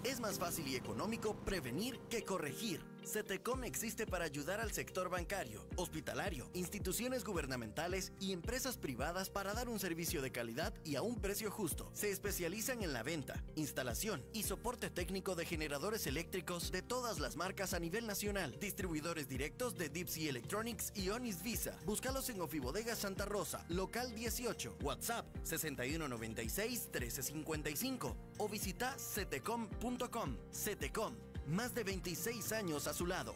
Es más fácil y económico prevenir que corregir. CETECOM existe para ayudar al sector bancario, hospitalario, instituciones gubernamentales y empresas privadas para dar un servicio de calidad y a un precio justo. Se especializan en la venta, instalación y soporte técnico de generadores eléctricos de todas las marcas a nivel nacional. Distribuidores directos de Deep Sea Electronics y Onis Visa. Búscalos en Ofibodega Santa Rosa, local 18, WhatsApp 6196-1355 o visita cetecom.com. CETECOM, más de 26 años a su lado.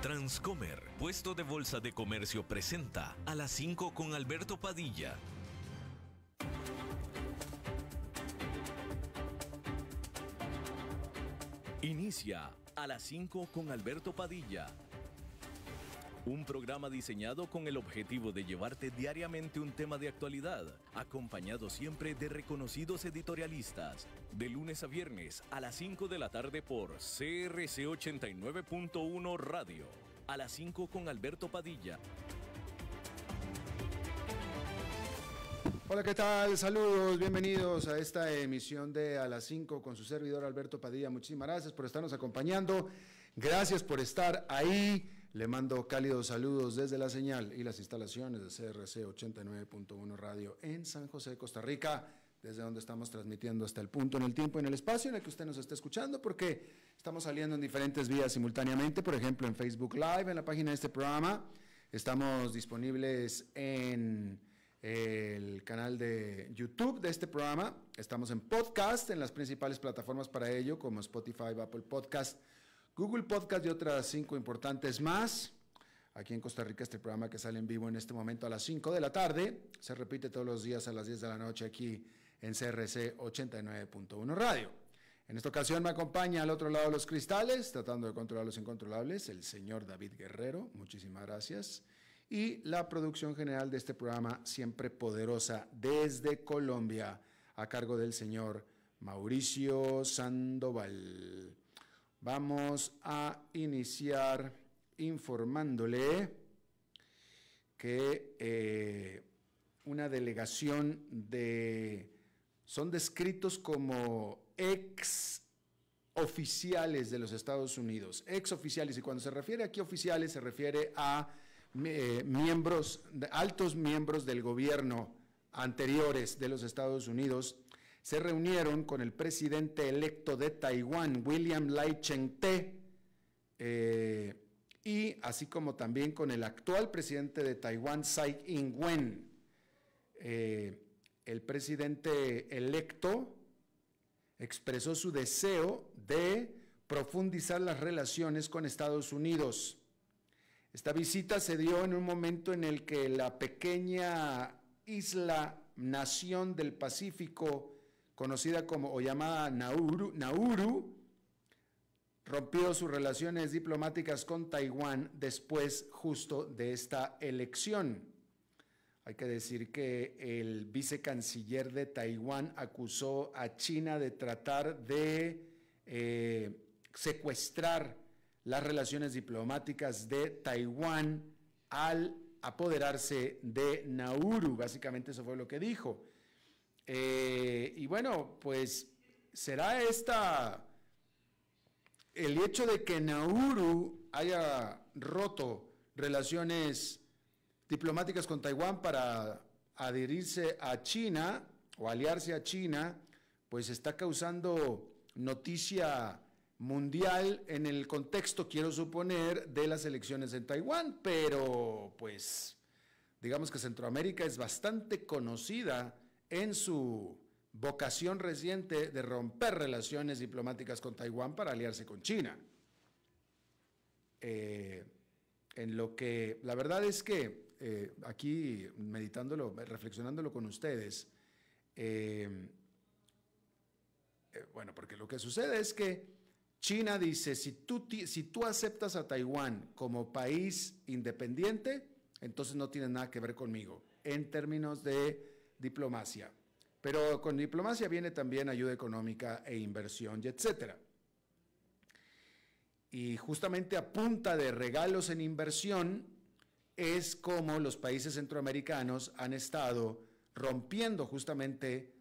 Transcomer, puesto de bolsa de comercio, presenta a las 5 con Alberto Padilla. Inicia a las 5 con Alberto Padilla. Un programa diseñado con el objetivo de llevarte diariamente un tema de actualidad, acompañado siempre de reconocidos editorialistas, de lunes a viernes a las 5 de la tarde por CRC 89.1 Radio. A las 5 con Alberto Padilla. Hola, ¿qué tal? Saludos, bienvenidos a esta emisión de A las 5 con su servidor Alberto Padilla. Muchísimas gracias por estarnos acompañando, gracias por estar ahí. Le mando cálidos saludos desde la señal y las instalaciones de CRC 89.1 Radio en San José, Costa Rica, desde donde estamos transmitiendo hasta el punto, en el tiempo y en el espacio en el que usted nos está escuchando, porque estamos saliendo en diferentes vías simultáneamente, por ejemplo en Facebook Live, en la página de este programa. Estamos disponibles en el canal de YouTube de este programa. Estamos en podcast, en las principales plataformas para ello, como Spotify, Apple Podcast, Google Podcast y otras 5 importantes más. Aquí en Costa Rica, este programa que sale en vivo en este momento a las 5 de la tarde, se repite todos los días a las 10 de la noche aquí en CRC 89.1 Radio. En esta ocasión me acompaña al otro lado de los cristales, tratando de controlar los incontrolables, el señor David Guerrero. Muchísimas gracias. Y la producción general de este programa, siempre poderosa, desde Colombia, a cargo del señor Mauricio Sandoval. Vamos a iniciar informándole que una delegación son descritos como ex oficiales de los Estados Unidos, ex oficiales, y cuando se refiere aquí a oficiales se refiere a altos miembros del gobierno anteriores de los Estados Unidos. Se reunieron con el presidente electo de Taiwán, William Lai Ching-te, y así como también con el actual presidente de Taiwán, Tsai Ing-wen. El presidente electo expresó su deseo de profundizar las relaciones con Estados Unidos. Esta visita se dio en un momento en el que la pequeña nación del Pacífico, conocida como o llamada Nauru, rompió sus relaciones diplomáticas con Taiwán después justo de esta elección. Hay que decir que el vicecanciller de Taiwán acusó a China de tratar de secuestrar las relaciones diplomáticas de Taiwán al apoderarse de Nauru. Básicamente eso fue lo que dijo. Y bueno, pues será el hecho de que Nauru haya roto relaciones diplomáticas con Taiwán para adherirse a China o aliarse a China, pues está causando noticia mundial en el contexto, quiero suponer, de las elecciones en Taiwán, pero pues digamos que Centroamérica es bastante conocida en su vocación reciente de romper relaciones diplomáticas con Taiwán para aliarse con China. En lo que la verdad es que aquí meditándolo, reflexionándolo con ustedes, bueno, porque lo que sucede es que China dice, si tú aceptas a Taiwán como país independiente, entonces no tienes nada que ver conmigo, en términos de diplomacia. Pero con diplomacia viene también ayuda económica e inversión, y etcétera. Y justamente a punta de regalos en inversión es como los países centroamericanos han estado rompiendo justamente,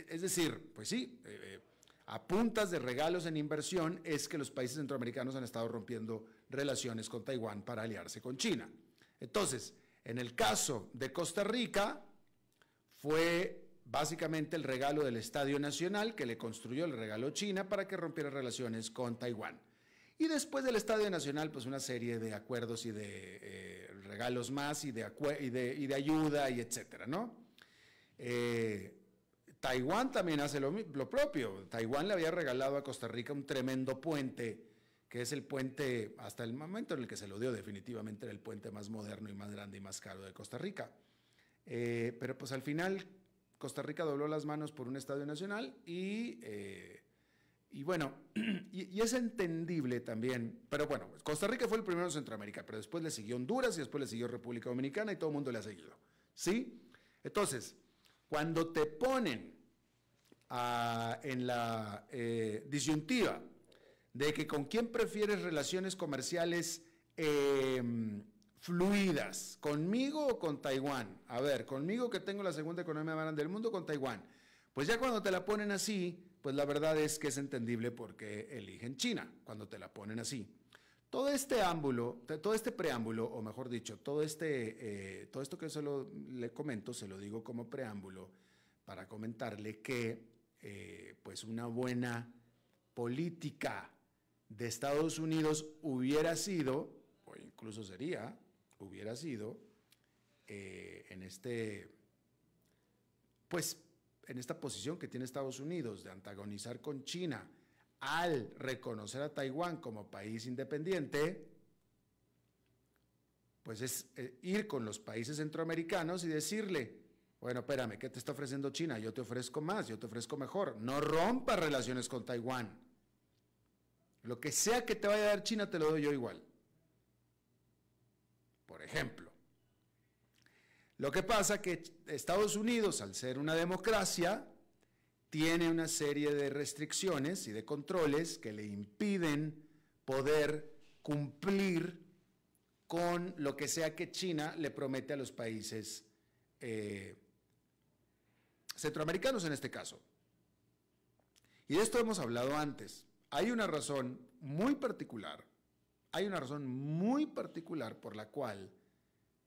es decir, pues sí, a puntas de regalos en inversión, es que los países centroamericanos han estado rompiendo relaciones con Taiwán para aliarse con China. Entonces, en el caso de Costa Rica, fue básicamente el regalo del Estadio Nacional que le construyó, le regaló China para que rompiera relaciones con Taiwán. Y después del Estadio Nacional, pues una serie de acuerdos y de regalos más y de ayuda y etcétera, ¿no? Taiwán también hace lo propio. Taiwán le había regalado a Costa Rica un tremendo puente, que es el puente, hasta el momento en el que se lo dio definitivamente, era el puente más moderno y más grande y más caro de Costa Rica. Pero pues al final Costa Rica dobló las manos por un Estadio Nacional y bueno, y es entendible también, pero bueno, Costa Rica fue el primero en Centroamérica, pero después le siguió Honduras y después le siguió República Dominicana y todo el mundo le ha seguido, ¿sí? Entonces, cuando te ponen en la disyuntiva de que con quién prefieres relaciones comerciales fluidas, conmigo o con Taiwán, a ver, conmigo que tengo la segunda economía más grande del mundo, con Taiwán, pues ya cuando te la ponen así, pues la verdad es que es entendible por qué eligen China, cuando te la ponen así. Todo este preámbulo, o mejor dicho, todo esto que le comento, se lo digo como preámbulo para comentarle que pues una buena política de Estados Unidos hubiera sido, o incluso hubiera sido, en esta posición que tiene Estados Unidos de antagonizar con China al reconocer a Taiwán como país independiente, pues es ir con los países centroamericanos y decirle, bueno, espérame, ¿qué te está ofreciendo China? Yo te ofrezco más, yo te ofrezco mejor. No rompas relaciones con Taiwán. Lo que sea que te vaya a dar China, te lo doy yo igual. Por ejemplo. Lo que pasa que Estados Unidos, al ser una democracia, tiene una serie de restricciones y de controles que le impiden poder cumplir con lo que sea que China le promete a los países centroamericanos en este caso. Y de esto hemos hablado antes. Hay una razón muy particular por la cual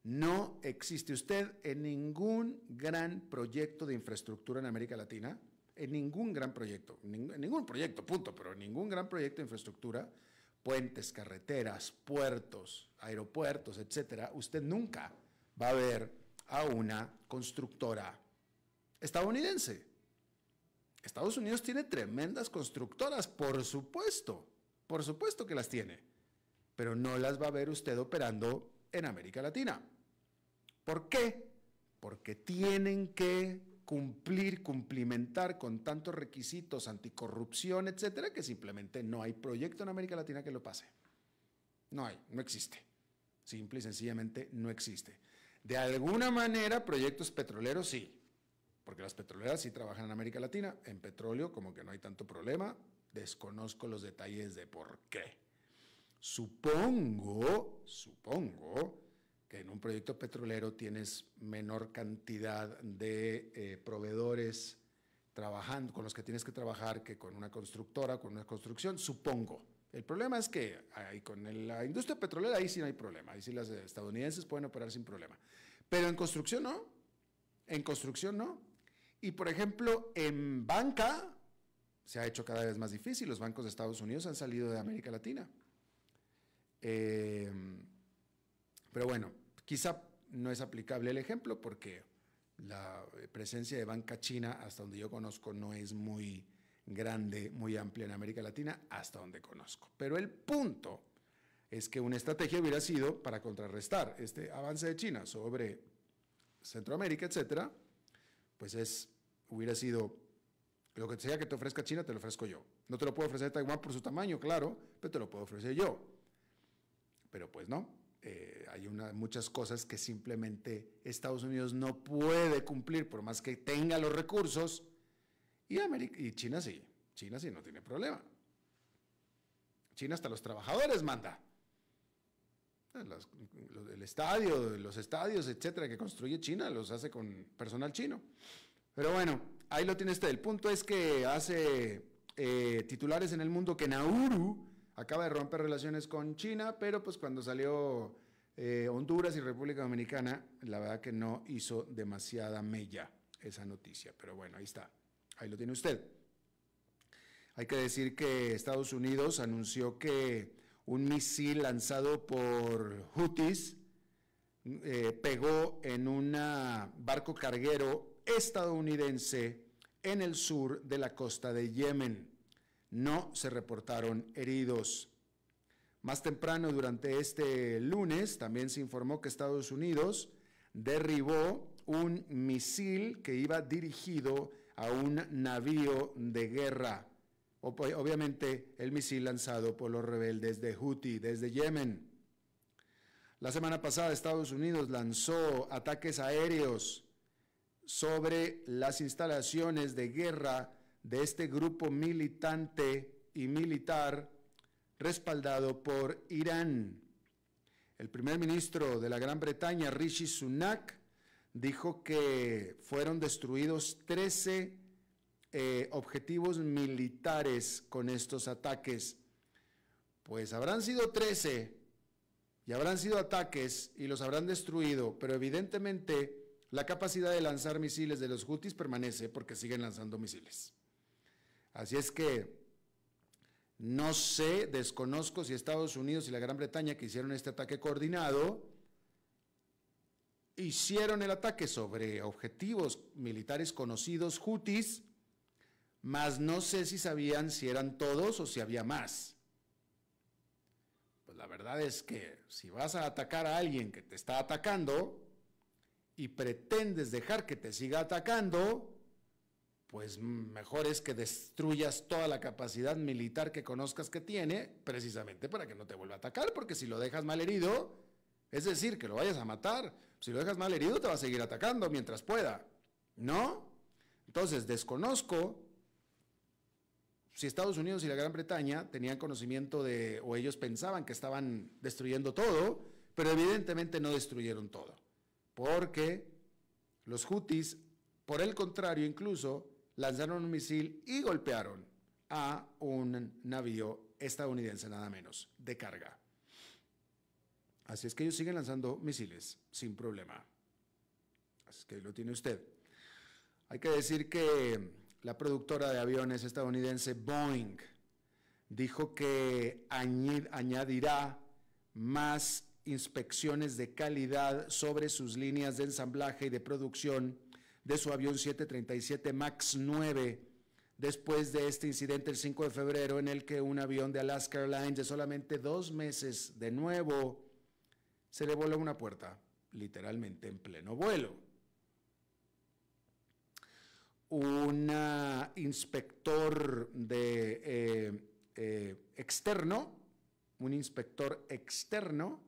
no existe usted en ningún gran proyecto de infraestructura en América Latina, en ningún gran proyecto, punto, pero en ningún gran proyecto de infraestructura, puentes, carreteras, puertos, aeropuertos, etcétera, usted nunca va a ver a una constructora estadounidense. Estados Unidos tiene tremendas constructoras, por supuesto que las tiene, pero no las va a ver usted operando en América Latina. ¿Por qué? Porque tienen que cumplimentar con tantos requisitos anticorrupción, etcétera, que simplemente no hay proyecto en América Latina que lo pase. No existe. Simple y sencillamente no existe. De alguna manera, proyectos petroleros sí, porque las petroleras sí trabajan en América Latina, en petróleo como que no hay tanto problema, desconozco los detalles de por qué. Supongo que en un proyecto petrolero tienes menor cantidad de proveedores trabajando, con los que tienes que trabajar que con una constructora, con una construcción, supongo. El problema es que con la industria petrolera ahí sí no hay problema, ahí sí las estadounidenses pueden operar sin problema. Pero en construcción no. Y por ejemplo, en banca se ha hecho cada vez más difícil, los bancos de Estados Unidos han salido de América Latina. Pero bueno, quizá no es aplicable el ejemplo porque la presencia de banca china, hasta donde yo conozco, no es muy grande, muy amplia en América Latina, hasta donde conozco. Pero el punto es que una estrategia hubiera sido para contrarrestar este avance de China sobre Centroamérica, etcétera, pues hubiera sido lo que sea que te ofrezca China, te lo ofrezco yo. No te lo puedo ofrecer Taiwán por su tamaño, claro, pero te lo puedo ofrecer yo. Pero pues no, hay muchas cosas que simplemente Estados Unidos no puede cumplir por más que tenga los recursos y China sí no tiene problema. China hasta los trabajadores manda. Los estadios, etcétera, que construye China los hace con personal chino. Pero bueno, ahí lo tiene usted. El punto es que hace titulares en el mundo que Nauru acaba de romper relaciones con China, pero pues cuando salió Honduras y República Dominicana, la verdad que no hizo demasiada mella esa noticia, pero bueno, ahí está, ahí lo tiene usted. Hay que decir que Estados Unidos anunció que un misil lanzado por Houthis pegó en un barco carguero estadounidense en el sur de la costa de Yemen. No se reportaron heridos. Más temprano, durante este lunes, también se informó que Estados Unidos derribó un misil que iba dirigido a un navío de guerra. Obviamente, el misil lanzado por los rebeldes de Houthi desde Yemen. La semana pasada, Estados Unidos lanzó ataques aéreos sobre las instalaciones de guerra de este grupo militante y militar respaldado por Irán. El primer ministro de la Gran Bretaña, Rishi Sunak, dijo que fueron destruidos 13 objetivos militares con estos ataques. Pues habrán sido 13 y habrán sido ataques y los habrán destruido, pero evidentemente la capacidad de lanzar misiles de los Houthis permanece porque siguen lanzando misiles. Así es que no sé, desconozco si Estados Unidos y la Gran Bretaña, que hicieron este ataque coordinado, hicieron el ataque sobre objetivos militares conocidos Houthis, mas no sé si sabían si eran todos o si había más. Pues la verdad es que si vas a atacar a alguien que te está atacando y pretendes dejar que te siga atacando, pues mejor es que destruyas toda la capacidad militar que conozcas que tiene, precisamente para que no te vuelva a atacar, porque si lo dejas mal herido, es decir, que lo vayas a matar, si lo dejas mal herido te va a seguir atacando mientras pueda, ¿no? Entonces, desconozco si Estados Unidos y la Gran Bretaña tenían conocimiento de, o ellos pensaban que estaban destruyendo todo, pero evidentemente no destruyeron todo, porque los Houthis, por el contrario, incluso lanzaron un misil y golpearon a un navío estadounidense, nada menos, de carga. Así es que ellos siguen lanzando misiles sin problema. Así es que ahí lo tiene usted. Hay que decir que la productora de aviones estadounidense Boeing dijo que añadirá más inspecciones de calidad sobre sus líneas de ensamblaje y de producción de su avión 737 MAX 9, después de este incidente el 5 de febrero en el que un avión de Alaska Airlines de solamente 2 meses de nuevo se le voló una puerta, literalmente en pleno vuelo. Un inspector externo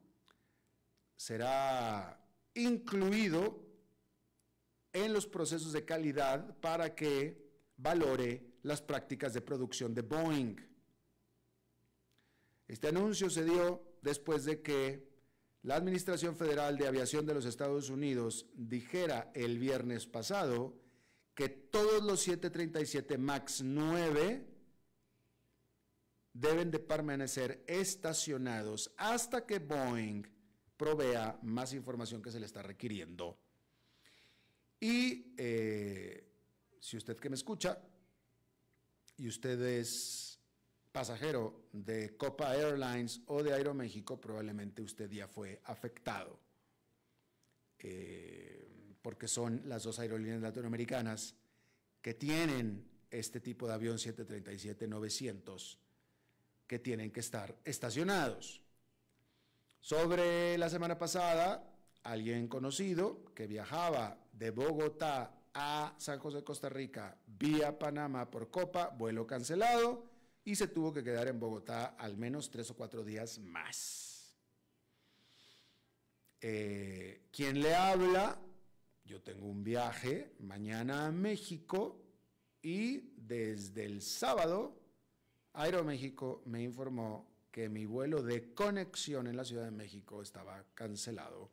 será incluido en los procesos de calidad para que valore las prácticas de producción de Boeing. Este anuncio se dio después de que la Administración Federal de Aviación de los Estados Unidos dijera el viernes pasado que todos los 737 MAX 9 deben de permanecer estacionados hasta que Boeing provea más información que se le está requiriendo. Y si usted que me escucha y usted es pasajero de Copa Airlines o de Aeroméxico, probablemente usted ya fue afectado, porque son las dos aerolíneas latinoamericanas que tienen este tipo de avión 737-900 que tienen que estar estacionados. Sobre la semana pasada, alguien conocido que viajaba de Bogotá a San José, Costa Rica, vía Panamá por Copa, vuelo cancelado, y se tuvo que quedar en Bogotá al menos 3 o 4 días más. ¿Quién le habla? Yo tengo un viaje mañana a México y desde el sábado Aeroméxico me informó que mi vuelo de conexión en la Ciudad de México estaba cancelado,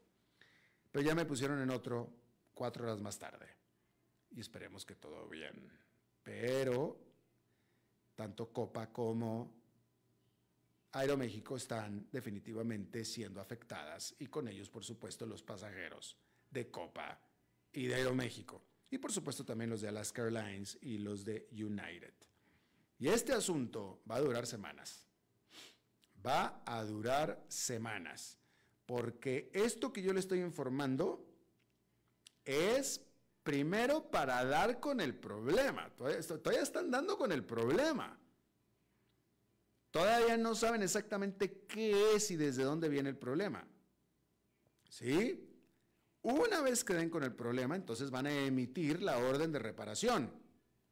pero ya me pusieron en otro 4 horas más tarde y esperemos que todo bien. Pero tanto Copa como Aeroméxico están definitivamente siendo afectadas y con ellos, por supuesto, los pasajeros de Copa y de Aeroméxico y, por supuesto, también los de Alaska Airlines y los de United. Y este asunto va a durar semanas. Va a durar semanas, porque esto que yo le estoy informando es primero para dar con el problema. Todavía están dando con el problema. Todavía no saben exactamente qué es y desde dónde viene el problema. ¿Sí? Una vez que den con el problema, entonces van a emitir la orden de reparación.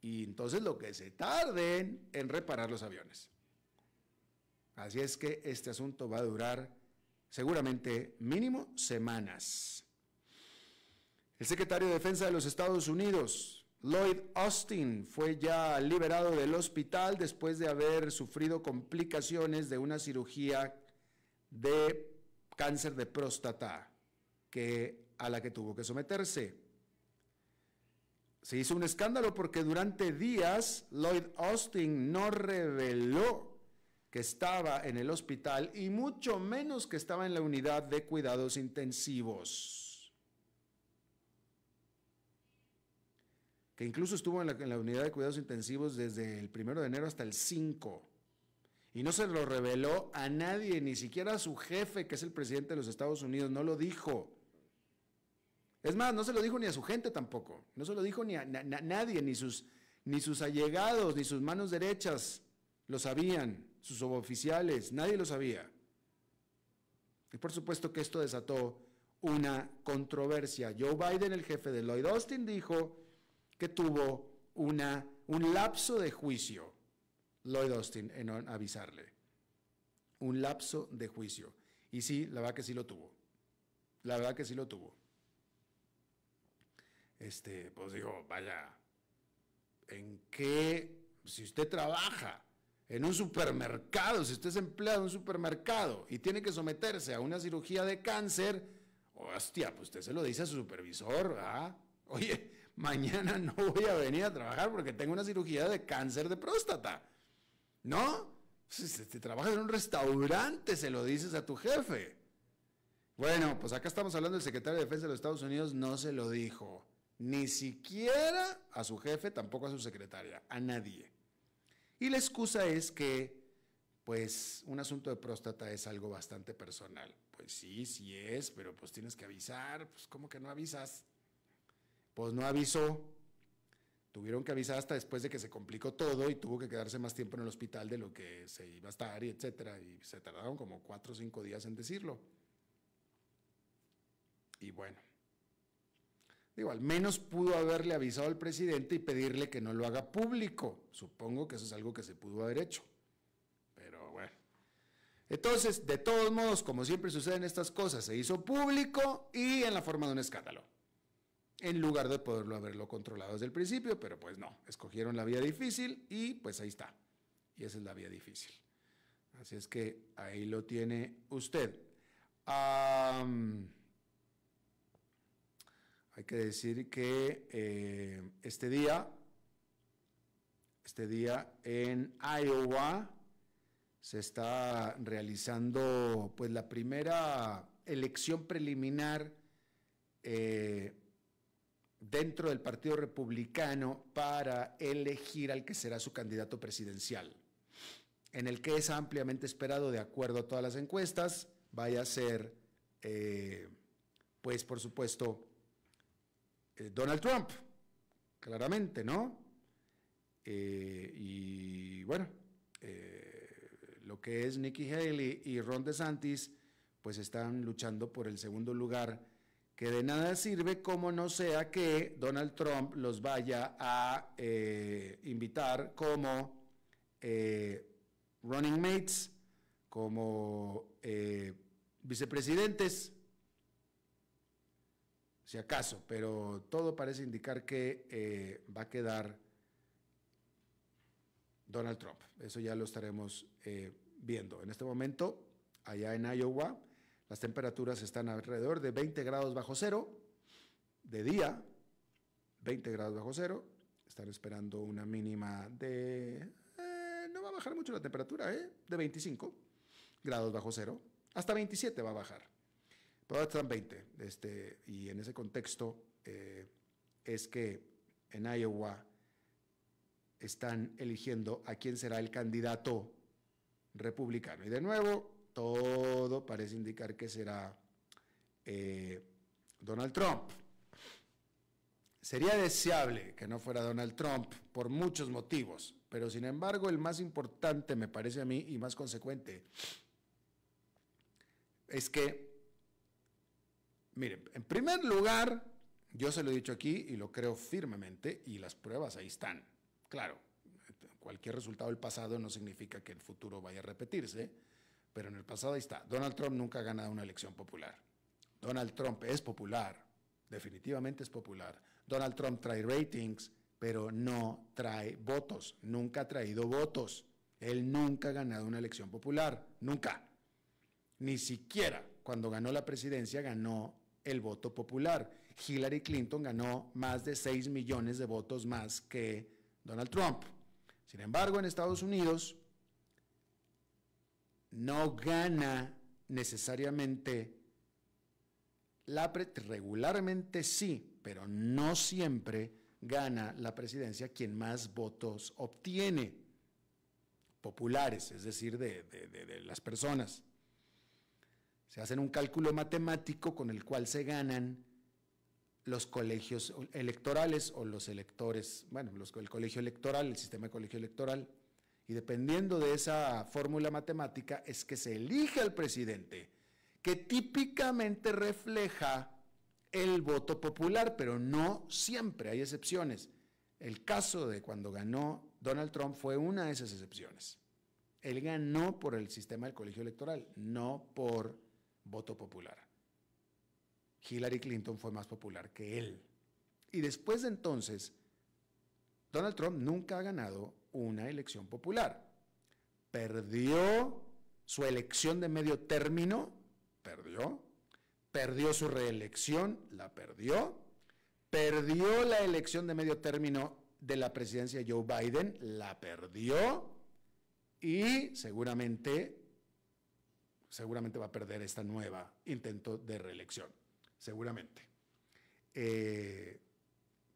Y entonces lo que se tarden en reparar los aviones. Así es que este asunto va a durar seguramente mínimo semanas. El secretario de Defensa de los Estados Unidos, Lloyd Austin, fue ya liberado del hospital después de haber sufrido complicaciones de una cirugía de cáncer de próstata a la que tuvo que someterse. Se hizo un escándalo porque durante días Lloyd Austin no reveló que estaba en el hospital y mucho menos que estaba en la unidad de cuidados intensivos. Que incluso estuvo en la unidad de cuidados intensivos desde el 1 de enero hasta el 5. Y no se lo reveló a nadie, ni siquiera a su jefe, que es el presidente de los Estados Unidos, no lo dijo. Es más, no se lo dijo ni a su gente tampoco. No se lo dijo ni a nadie, ni sus allegados, ni sus manos derechas lo sabían, sus suboficiales, nadie lo sabía. Y por supuesto que esto desató una controversia. Joe Biden, el jefe de Lloyd Austin, dijo que tuvo un lapso de juicio, Lloyd Austin, en avisarle. Un lapso de juicio. Y sí, la verdad que sí lo tuvo. La verdad que sí lo tuvo. Pues digo, vaya, ¿en qué? Si usted trabaja en un supermercado, si usted es empleado en un supermercado y tiene que someterse a una cirugía de cáncer, hostia, pues usted se lo dice a su supervisor, ¿ah? Oye, mañana no voy a venir a trabajar porque tengo una cirugía de cáncer de próstata, ¿no? Si trabajas en un restaurante, se lo dices a tu jefe. Bueno, pues acá estamos hablando del secretario de Defensa de los Estados Unidos, no se lo dijo, ni siquiera a su jefe, tampoco a su secretaria, a nadie. Y la excusa es que, pues, un asunto de próstata es algo bastante personal. Pues sí, sí es, pero pues tienes que avisar. Pues, ¿cómo que no avisas? Pues no avisó. Tuvieron que avisar hasta después de que se complicó todo y tuvo que quedarse más tiempo en el hospital de lo que se iba a estar, y etcétera. Y se tardaron como 4 o 5 días en decirlo. Y bueno, digo, al menos pudo haberle avisado al presidente y pedirle que no lo haga público. Supongo que eso es algo que se pudo haber hecho. Pero bueno. Entonces, de todos modos, como siempre suceden estas cosas, se hizo público y en la forma de un escándalo. En lugar de poderlo haberlo controlado desde el principio, pero pues no. Escogieron la vía difícil y pues ahí está. Y esa es la vía difícil. Así es que ahí lo tiene usted. Hay que decir que este día en Iowa se está realizando pues la primera elección preliminar dentro del Partido Republicano para elegir al que será su candidato presidencial, en el que es ampliamente esperado, de acuerdo a todas las encuestas, vaya a ser, pues por supuesto, Donald Trump, claramente, ¿no? Y bueno, lo que es Nikki Haley y Ron DeSantis, pues están luchando por el segundo lugar, que de nada sirve como no sea que Donald Trump los vaya a invitar como running mates, como vicepresidentes, si acaso, pero todo parece indicar que va a quedar Donald Trump. Eso ya lo estaremos viendo. En este momento, allá en Iowa, las temperaturas están alrededor de 20 grados bajo cero, de día, 20 grados bajo cero. Están esperando una mínima de bajar mucho la temperatura, de 25 grados bajo cero, hasta 27 va a bajar. Pero ahora están 20, y en ese contexto es que en Iowa están eligiendo a quién será el candidato republicano. Y de nuevo, todo parece indicar que será Donald Trump. Sería deseable que no fuera Donald Trump por muchos motivos, pero sin embargo el más importante, me parece a mí, y más consecuente, es que, miren, en primer lugar, yo se lo he dicho aquí y lo creo firmemente, y las pruebas ahí están. Claro, cualquier resultado del pasado no significa que el futuro vaya a repetirse, pero en el pasado ahí está. Donald Trump nunca ha ganado una elección popular. Donald Trump es popular, definitivamente es popular. Donald Trump trae ratings, pero no trae votos, nunca ha traído votos. Él nunca ha ganado una elección popular, nunca. Ni siquiera cuando ganó la presidencia ganó el voto popular. Hillary Clinton ganó más de 6 millones de votos más que Donald Trump. Sin embargo, en Estados Unidos no gana necesariamente, regularmente sí, pero no siempre gana la presidencia quien más votos obtiene, populares, es decir, de las personas. Se hacen un cálculo matemático con el cual se ganan los colegios electorales o los electores, bueno, el colegio electoral, el sistema de colegio electoral, y dependiendo de esa fórmula matemática es que se elige al presidente, que típicamente refleja el voto popular, pero no siempre, hay excepciones. El caso de cuando ganó Donald Trump fue una de esas excepciones. Él ganó por el sistema del colegio electoral, no por voto popular. Hillary Clinton fue más popular que él. Y después de entonces, Donald Trump nunca ha ganado una elección popular. Perdió su elección de medio término, perdió su reelección, la perdió la elección de medio término de la presidencia de Joe Biden, la perdió, y seguramente va a perder esta nueva intento de reelección, seguramente.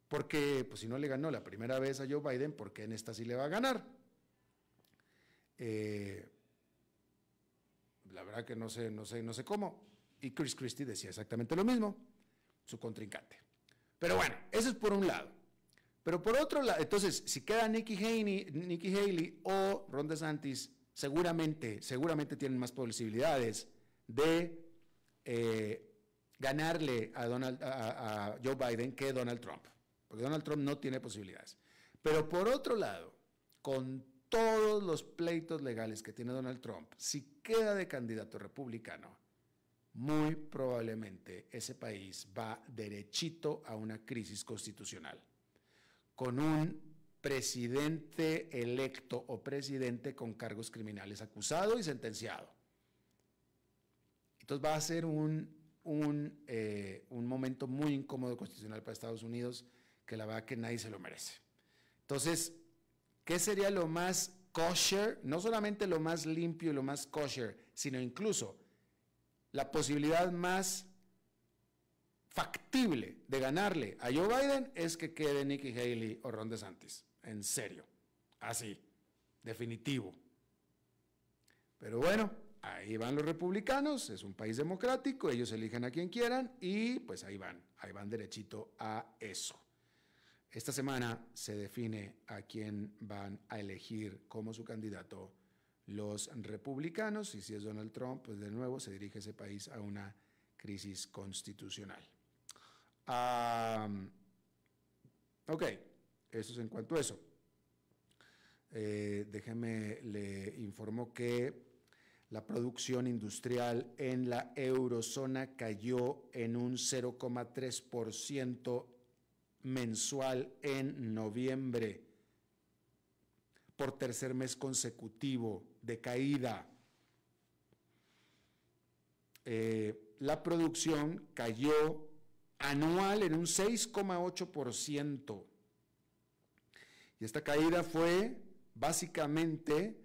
Porque pues, si no le ganó la primera vez a Joe Biden, ¿por qué en esta sí le va a ganar? La verdad que no sé cómo. Y Chris Christie decía exactamente lo mismo, su contrincante. Pero bueno, eso es por un lado. Pero por otro lado, entonces, si queda Nikki Haley o Ron DeSantis, seguramente tienen más posibilidades de ganarle a Joe Biden que Donald Trump, porque Donald Trump no tiene posibilidades. Pero por otro lado, con todos los pleitos legales que tiene Donald Trump, si queda de candidato republicano, muy probablemente ese país va derechito a una crisis constitucional, con un presidente electo o presidente con cargos criminales acusado y sentenciado. Entonces va a ser un momento muy incómodo constitucional para Estados Unidos, que la verdad que nadie se lo merece. Entonces, ¿qué sería lo más kosher? No solamente lo más limpio y lo más kosher, sino incluso la posibilidad más factible de ganarle a Joe Biden es que quede Nikki Haley o Ron DeSantis. En serio, así, definitivo. Pero bueno, ahí van los republicanos, es un país democrático, ellos eligen a quien quieran y pues ahí van derechito a eso. Esta semana se define a quién van a elegir como su candidato los republicanos, y si es Donald Trump, pues de nuevo se dirige ese país a una crisis constitucional. Ok, eso es en cuanto a eso. Déjeme, le informo que la producción industrial en la eurozona cayó en un 0,3% mensual en noviembre, por tercer mes consecutivo de caída. La producción cayó anual en un 6,8%. Y esta caída fue básicamente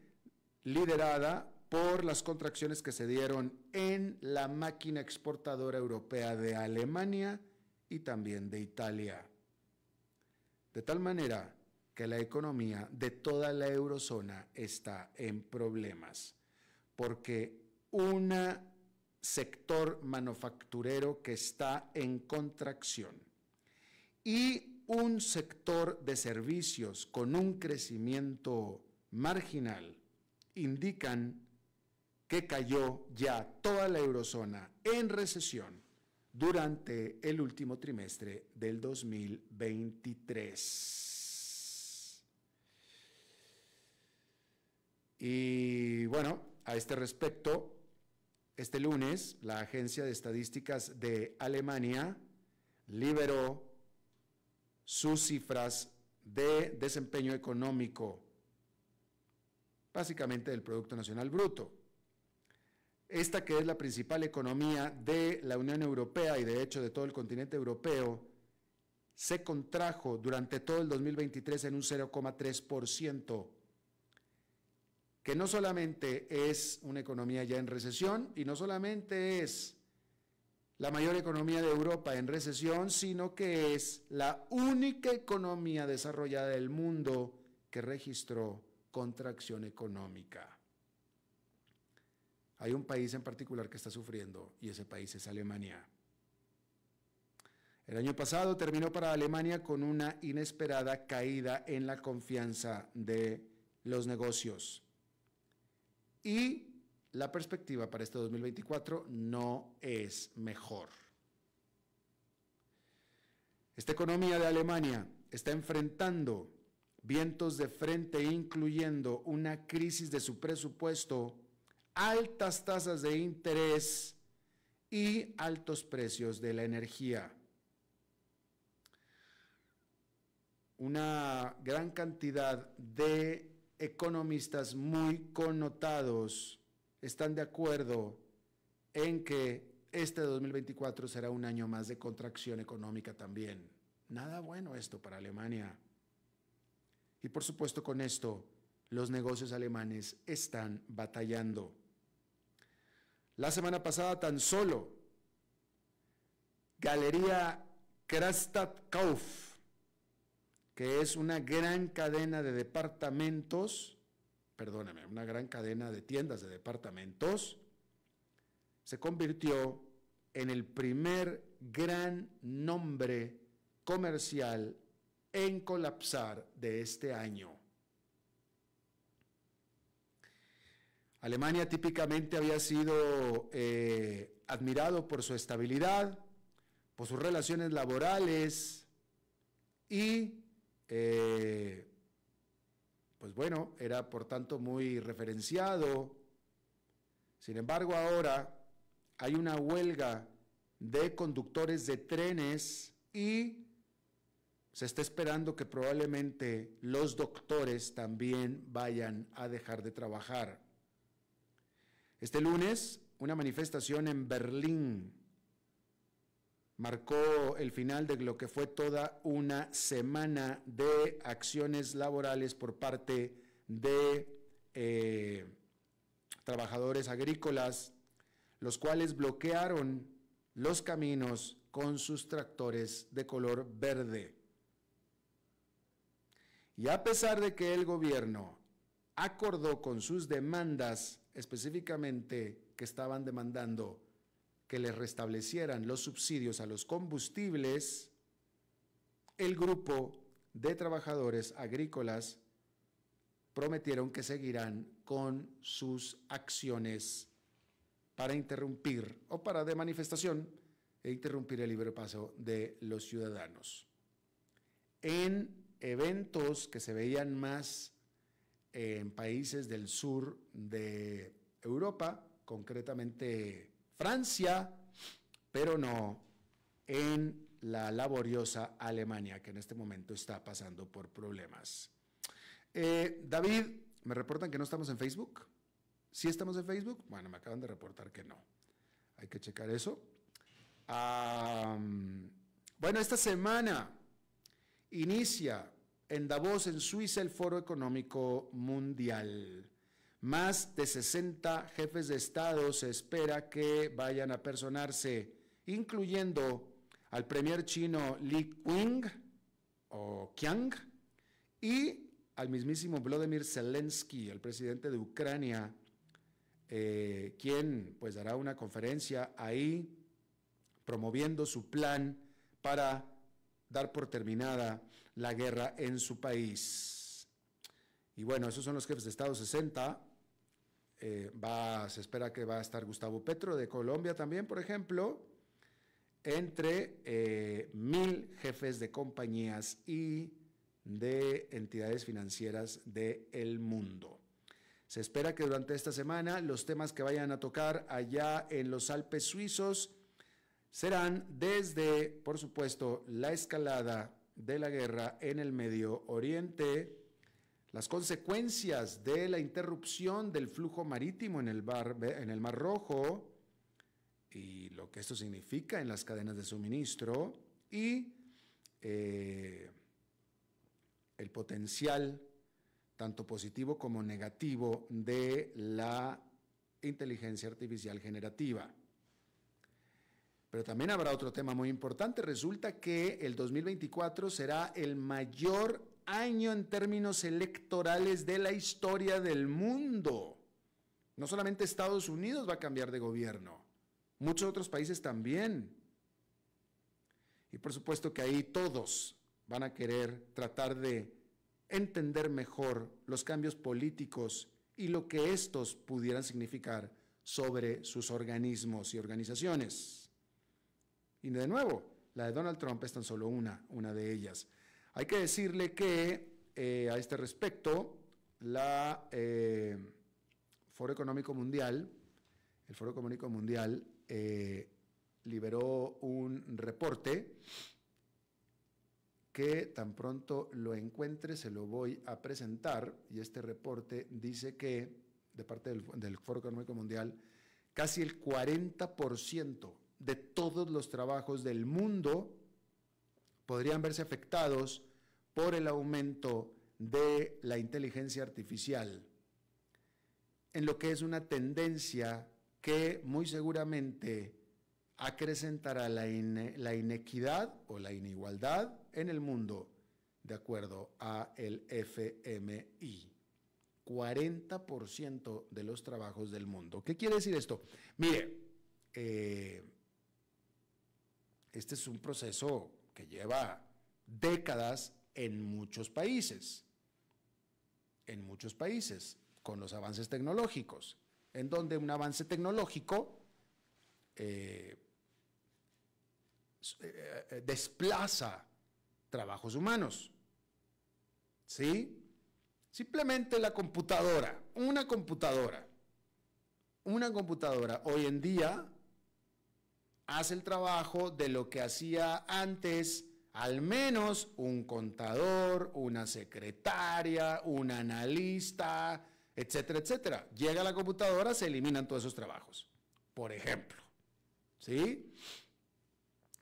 liderada por las contracciones que se dieron en la máquina exportadora europea de Alemania y también de Italia. De tal manera que la economía de toda la eurozona está en problemas, porque un sector manufacturero que está en contracción y un sector de servicios con un crecimiento marginal indican que cayó ya toda la eurozona en recesión durante el último trimestre del 2023. Y bueno, a este respecto, este lunes la Agencia de Estadísticas de Alemania liberó sus cifras de desempeño económico, básicamente del Producto Nacional Bruto. Esta, que es la principal economía de la Unión Europea y de hecho de todo el continente europeo, se contrajo durante todo el 2023 en un 0,3%, que no solamente es una economía ya en recesión y no solamente es la mayor economía de Europa en recesión, sino que es la única economía desarrollada del mundo que registró contracción económica. Hay un país en particular que está sufriendo y ese país es Alemania. El año pasado terminó para Alemania con una inesperada caída en la confianza de los negocios. Y la perspectiva para este 2024 no es mejor. Esta economía de Alemania está enfrentando vientos de frente, incluyendo una crisis de su presupuesto, altas tasas de interés y altos precios de la energía. Una gran cantidad de economistas muy connotados están de acuerdo en que este 2024 será un año más de contracción económica también. Nada bueno esto para Alemania. Y por supuesto con esto los negocios alemanes están batallando. La semana pasada tan solo Galería Kraftkauf, que es una gran cadena de departamentos, una gran cadena de tiendas de departamentos, se convirtió en el primer gran nombre comercial en colapsar de este año. Alemania típicamente había sido admirado por su estabilidad, por sus relaciones laborales y, era por tanto muy referenciado. Sin embargo, ahora hay una huelga de conductores de trenes y se está esperando que probablemente los doctores también vayan a dejar de trabajar. Este lunes, una manifestación en Berlín marcó el final de lo que fue toda una semana de acciones laborales por parte de trabajadores agrícolas, los cuales bloquearon los caminos con sus tractores de color verde. Y a pesar de que el gobierno acordó con sus demandas, específicamente que estaban demandando que les restablecieran los subsidios a los combustibles, el grupo de trabajadores agrícolas prometieron que seguirán con sus acciones para interrumpir o para de manifestación e interrumpir el libre paso de los ciudadanos. En eventos que se veían más en países del sur de Europa, concretamente Francia, pero no en la laboriosa Alemania, que en este momento está pasando por problemas. David, me reportan que no estamos en Facebook. ¿Sí estamos en Facebook? Bueno, me acaban de reportar que no. Hay que checar eso. Bueno, esta semana inicia en Davos, en Suiza, el Foro Económico Mundial. Más de 60 jefes de Estado se espera que vayan a personarse, incluyendo al premier chino Li Qiang y al mismísimo Volodymyr Zelensky, el presidente de Ucrania, quien pues dará una conferencia ahí promoviendo su plan para dar por terminada la guerra en su país. Y bueno, esos son los jefes de Estado 60. Se espera que va a estar Gustavo Petro de Colombia también, por ejemplo, entre 1,000 jefes de compañías y de entidades financieras del mundo. Se espera que durante esta semana los temas que vayan a tocar allá en los Alpes suizos serán desde, por supuesto, la escalada de la guerra en el Medio Oriente, las consecuencias de la interrupción del flujo marítimo en el Mar Rojo y lo que esto significa en las cadenas de suministro y el potencial, tanto positivo como negativo, de la inteligencia artificial generativa. Pero también habrá otro tema muy importante. Resulta que el 2024 será el mayor año en términos electorales de la historia del mundo. No solamente Estados Unidos va a cambiar de gobierno, muchos otros países también. Y por supuesto que ahí todos van a querer tratar de entender mejor los cambios políticos y lo que estos pudieran significar sobre sus organismos y organizaciones. Y de nuevo, la de Donald Trump es tan solo una de ellas. Hay que decirle que a este respecto, el Foro Económico Mundial liberó un reporte que tan pronto lo encuentre se lo voy a presentar, y este reporte dice que de parte del Foro Económico Mundial, casi el 40% de todos los trabajos del mundo podrían verse afectados por el aumento de la inteligencia artificial, en lo que es una tendencia que muy seguramente acrecentará la inequidad o la inigualdad en el mundo, de acuerdo a el FMI. 40% de los trabajos del mundo. ¿Qué quiere decir esto? Mire, este es un proceso que lleva décadas en muchos países, con los avances tecnológicos, en donde un avance tecnológico desplaza trabajos humanos, ¿sí? Simplemente la computadora, una computadora hoy en día hace el trabajo de lo que hacía antes al menos un contador, una secretaria, un analista, etcétera, etcétera. Llega la computadora, se eliminan todos esos trabajos, por ejemplo, ¿sí?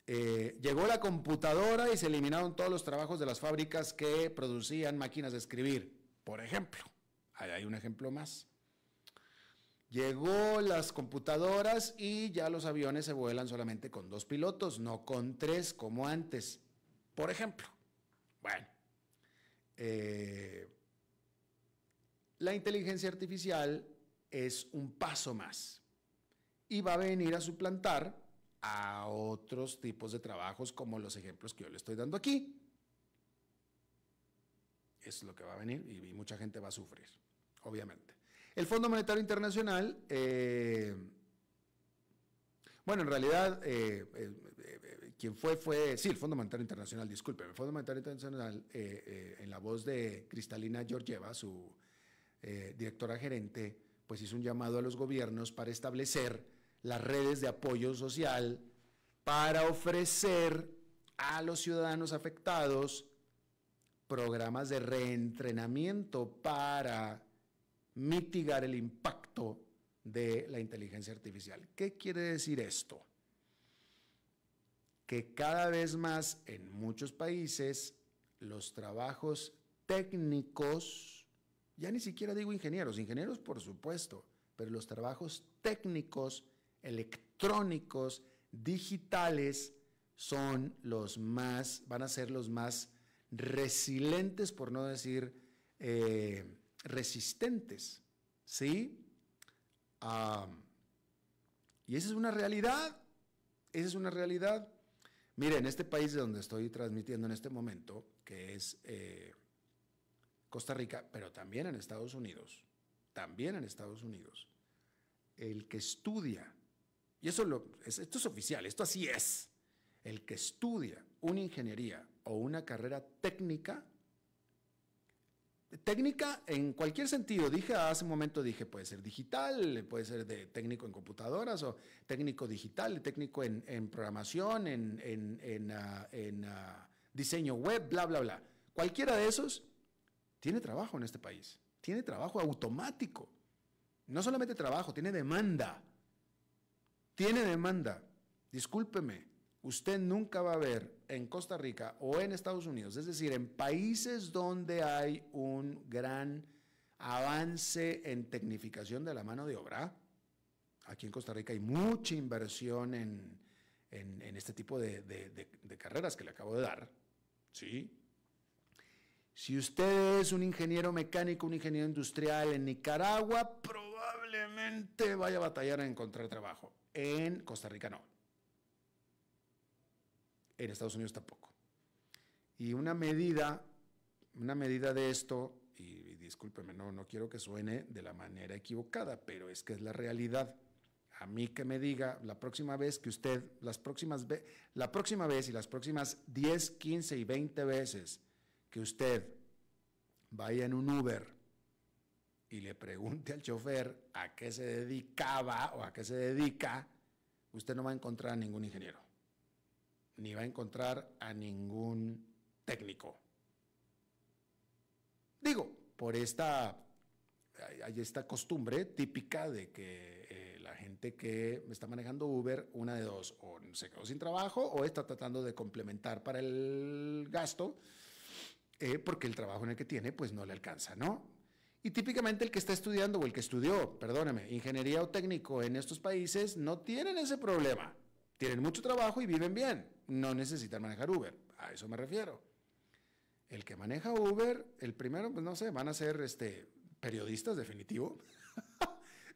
Llegó la computadora y se eliminaron todos los trabajos de las fábricas que producían máquinas de escribir, por ejemplo. Ahí hay un ejemplo más. Llegó las computadoras y ya los aviones se vuelan solamente con 2 pilotos, no con 3 como antes, por ejemplo. Bueno, la inteligencia artificial es un paso más y va a venir a suplantar a otros tipos de trabajos como los ejemplos que yo le estoy dando aquí. Es lo que va a venir y mucha gente va a sufrir, obviamente. El Fondo Monetario Internacional, bueno, en realidad, quien sí, el Fondo Monetario Internacional, disculpe, el Fondo Monetario Internacional, en la voz de Kristalina Georgieva, su directora gerente, pues hizo un llamado a los gobiernos para establecer las redes de apoyo social para ofrecer a los ciudadanos afectados programas de reentrenamiento para mitigar el impacto de la inteligencia artificial. ¿Qué quiere decir esto? Que cada vez más en muchos países los trabajos técnicos Ya ni siquiera digo ingenieros, ingenieros por supuesto, pero los trabajos técnicos, electrónicos, digitales, van a ser los más resilientes, por no decir resistentes, ¿sí? Y esa es una realidad, Mire, en este país de donde estoy transmitiendo en este momento, que es Costa Rica, pero también en Estados Unidos, el que estudia, y esto es oficial, esto así es, el que estudia una ingeniería o una carrera técnica en cualquier sentido, hace un momento puede ser digital, puede ser de técnico en computadoras o técnico digital, técnico en programación, en diseño web, bla, bla, bla. Cualquiera de esos tiene trabajo en este país, tiene trabajo automático. No solamente trabajo, tiene demanda. Discúlpeme, usted nunca va a ver en Costa Rica o en Estados Unidos, es decir, en países donde hay un gran avance en tecnificación de la mano de obra. Aquí en Costa Rica hay mucha inversión en este tipo de carreras que le acabo de dar, ¿sí? Si usted es un ingeniero mecánico, un ingeniero industrial en Nicaragua, probablemente vaya a batallar a encontrar trabajo. En Costa Rica no. En Estados Unidos tampoco. Y una medida de esto, y discúlpeme, no quiero que suene de la manera equivocada, pero es que es la realidad. A mí que me diga la próxima vez y las próximas 10, 15 y 20 veces que usted vaya en un Uber y le pregunte al chofer a qué se dedicaba o a qué se dedica, usted no va a encontrar a ningún ingeniero, ni va a encontrar a ningún técnico. Digo, hay esta costumbre típica de que la gente que está manejando Uber, una de dos, o se quedó sin trabajo o está tratando de complementar para el gasto, porque el trabajo en el que tiene pues no le alcanza, ¿no? Y típicamente el que está estudiando o el que estudió, ingeniería o técnico en estos países no tienen ese problema. Tienen mucho trabajo y viven bien. No necesitan manejar Uber. A eso me refiero. El que maneja Uber, el primero, pues no sé, van a ser periodistas, definitivo.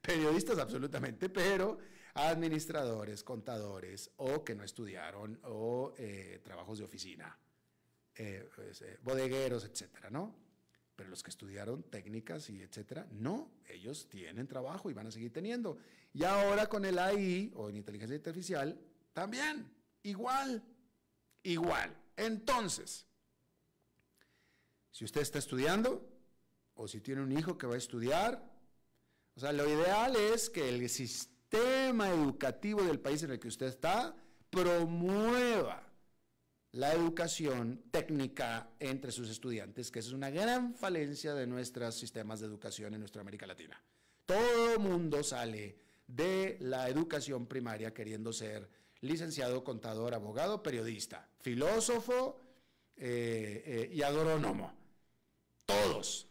Periodistas absolutamente, pero administradores, contadores, o que no estudiaron, o trabajos de oficina, bodegueros, etcétera, ¿no? Pero los que estudiaron técnicas y etcétera, no, ellos tienen trabajo y van a seguir teniendo. Y ahora con el AI o en inteligencia artificial, también, igual. Entonces, si usted está estudiando o si tiene un hijo que va a estudiar, o sea, lo ideal es que el sistema educativo del país en el que usted está promueva la educación técnica entre sus estudiantes, que esa es una gran falencia de nuestros sistemas de educación en nuestra América Latina. Todo el mundo sale de la educación primaria queriendo ser licenciado, contador, abogado, periodista, filósofo y agrónomo. Todos.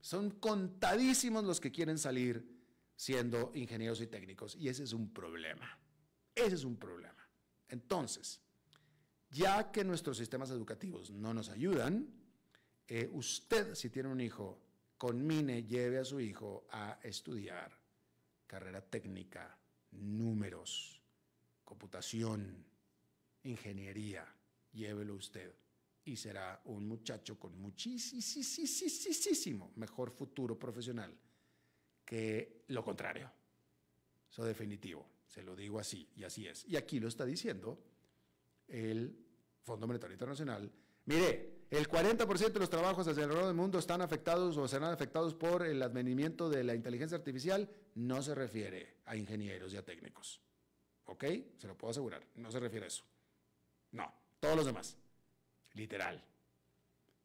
Son contadísimos los que quieren salir siendo ingenieros y técnicos, y ese es un problema. Entonces, ya que nuestros sistemas educativos no nos ayudan, usted, si tiene un hijo, conmine, lleve a su hijo a estudiar carrera técnica, números, computación, ingeniería, llévelo usted y será un muchacho con muchísimo mejor futuro profesional que lo contrario. Eso definitivo, se lo digo así y así es. Y aquí lo está diciendo el Fondo Monetario Internacional. Mire, el 40% de los trabajos alrededor del mundo están afectados o serán afectados por el advenimiento de la inteligencia artificial. No se refiere a ingenieros y a técnicos. ¿Ok? Se lo puedo asegurar. No se refiere a eso. No, todos los demás. Literal.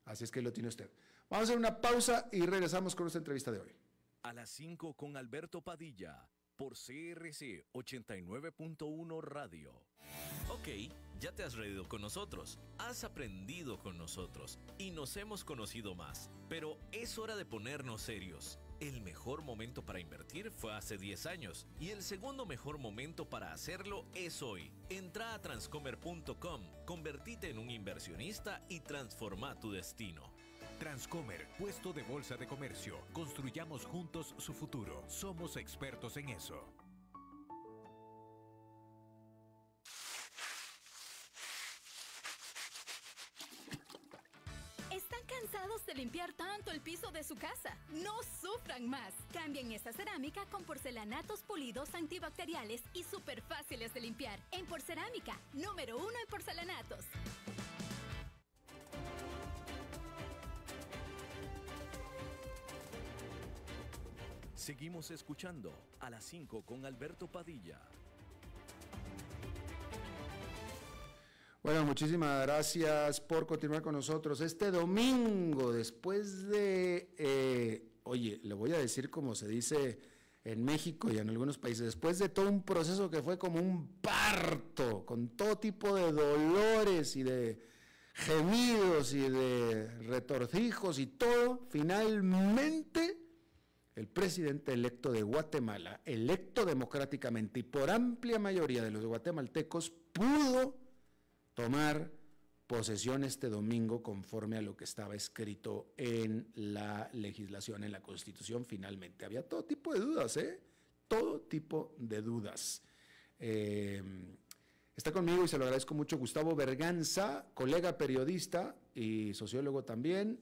Así es que lo tiene usted. Vamos a hacer una pausa y regresamos con nuestra entrevista de hoy. A las 5 con Alberto Padilla, por CRC 89.1 Radio. Ok, Ya te has reído con nosotros, has aprendido con nosotros y nos hemos conocido más. Pero es hora de ponernos serios. El mejor momento para invertir fue hace 10 años y el segundo mejor momento para hacerlo es hoy. Entra a transcomer.com, convertite en un inversionista y transforma tu destino. Transcomer, puesto de bolsa de comercio. Construyamos juntos su futuro. Somos expertos en eso. ¿Están cansados de limpiar tanto el piso de su casa? No sufran más. Cambien esta cerámica con porcelanatos pulidos antibacteriales y súper fáciles de limpiar. En Porcerámica, número 1 en porcelanatos. Seguimos escuchando a las 5 con Alberto Padilla. Bueno, muchísimas gracias por continuar con nosotros. Este domingo, después de, oye, le voy a decir como se dice en México y en algunos países, después de todo un proceso que fue como un parto, con todo tipo de dolores y de gemidos y de retorcijos y todo, finalmente el presidente electo de Guatemala, electo democráticamente y por amplia mayoría de los guatemaltecos, pudo tomar posesión este domingo conforme a lo que estaba escrito en la legislación, en la Constitución. Finalmente había todo tipo de dudas, todo tipo de dudas. Está conmigo y se lo agradezco mucho Gustavo Berganza, colega periodista y sociólogo también,